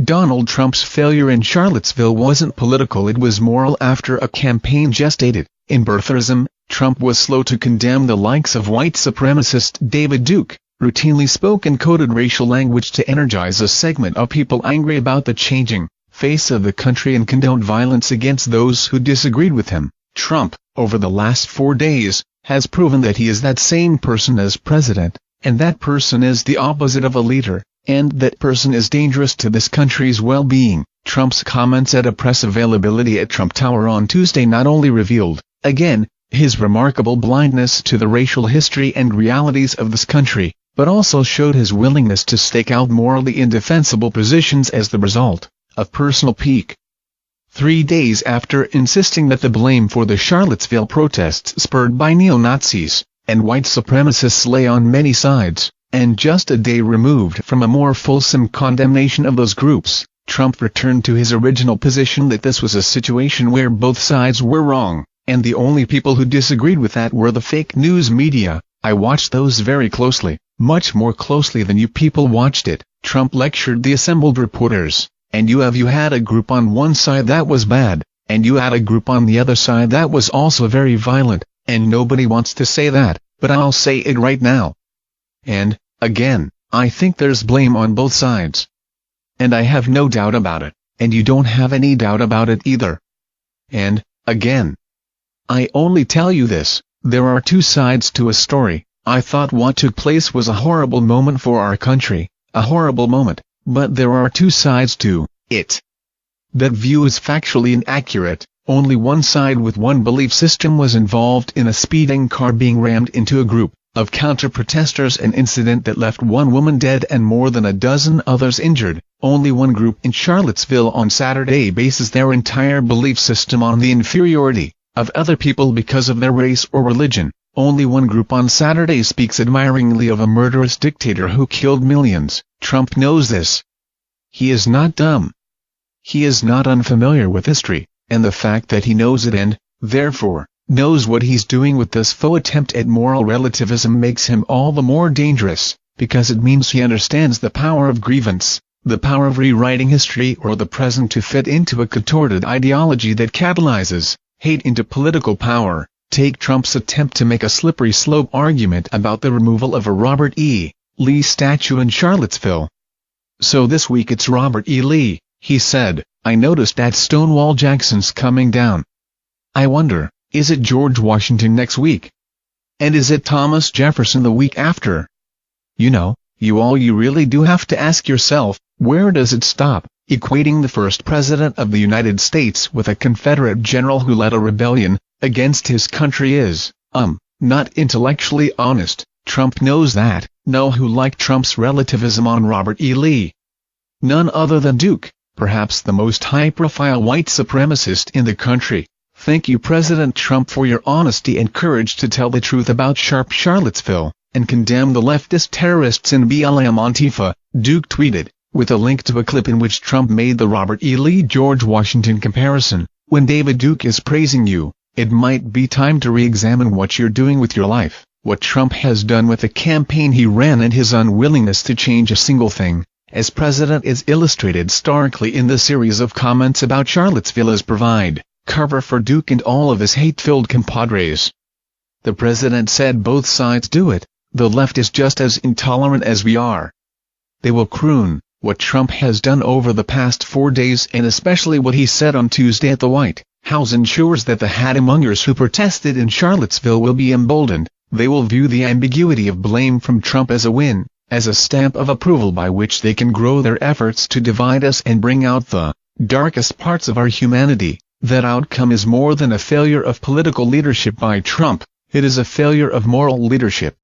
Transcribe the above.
Donald Trump's failure in Charlottesville wasn't political, it was moral. After a campaign gestated in birtherism, Trump was slow to condemn the likes of white supremacist David Duke, routinely spoke in coded racial language to energize a segment of people angry about the changing face of the country and condoned violence against those who disagreed with him. Trump, over the last 4 days, has proven that he is that same person as president, and that person is the opposite of a leader, and that person is dangerous to this country's well-being. Trump's comments at a press availability at Trump Tower on Tuesday not only revealed, again, his remarkable blindness to the racial history and realities of this country, but also showed his willingness to stake out morally indefensible positions as the result of personal pique. 3 days after insisting that the blame for the Charlottesville protests spurred by neo-Nazis and white supremacists lay on many sides, and just a day removed from a more fulsome condemnation of those groups, Trump returned to his original position that this was a situation where both sides were wrong, and the only people who disagreed with that were the fake news media. "I watched those very closely, much more closely than you people watched it," Trump lectured the assembled reporters. "And you had a group on one side that was bad, and you had a group on the other side that was also very violent, and nobody wants to say that, but I'll say it right now. And, again, I think there's blame on both sides. And I have no doubt about it, and you don't have any doubt about it either. And, again, I only tell you this, there are two sides to a story. I thought what took place was a horrible moment for our country, a horrible moment. But there are two sides to it. That view is factually inaccurate. Only one side with one belief system was involved in a speeding car being rammed into a group of counter-protesters, an incident that left one woman dead and more than a dozen others injured. Only one group in Charlottesville on Saturday bases their entire belief system on the inferiority of other people because of their race or religion. Only one group on Saturday speaks admiringly of a murderous dictator who killed millions. Trump knows this. He is not dumb. He is not unfamiliar with history, and the fact that he knows it and, therefore, knows what he's doing with this faux attempt at moral relativism makes him all the more dangerous, because it means he understands the power of grievance, the power of rewriting history or the present to fit into a contorted ideology that catalyzes hate into political power. Take Trump's attempt to make a slippery slope argument about the removal of a Robert E. Lee statue in Charlottesville. "So this week it's Robert E. Lee," he said. "I noticed that Stonewall Jackson's coming down. I wonder, is it George Washington next week? And is it Thomas Jefferson the week after?" You really do have to ask yourself, where does it stop? Equating the first president of the United States with a Confederate general who led a rebellion against his country is, not intellectually honest. Trump knows that. Know who liked Trump's relativism on Robert E. Lee? None other than Duke, perhaps the most high-profile white supremacist in the country. "Thank you, President Trump, for your honesty and courage to tell the truth about Charlottesville, and condemn the leftist terrorists in BLM Antifa," Duke tweeted, with a link to a clip in which Trump made the Robert E. Lee-George Washington comparison. "When David Duke is praising you, it might be time to re-examine what you're doing with your life." What Trump has done with the campaign he ran and his unwillingness to change a single thing as president is illustrated starkly in the series of comments about Charlottesville as provide cover for Duke and all of his hate-filled compadres. The president said both sides do it. The left is just as intolerant as we are. They will croon. What Trump has done over the past 4 days and especially what he said on Tuesday at the White House ensures that the hatmongers who protested in Charlottesville will be emboldened. They will view the ambiguity of blame from Trump as a win, as a stamp of approval by which they can grow their efforts to divide us and bring out the darkest parts of our humanity. That outcome is more than a failure of political leadership by Trump, it is a failure of moral leadership.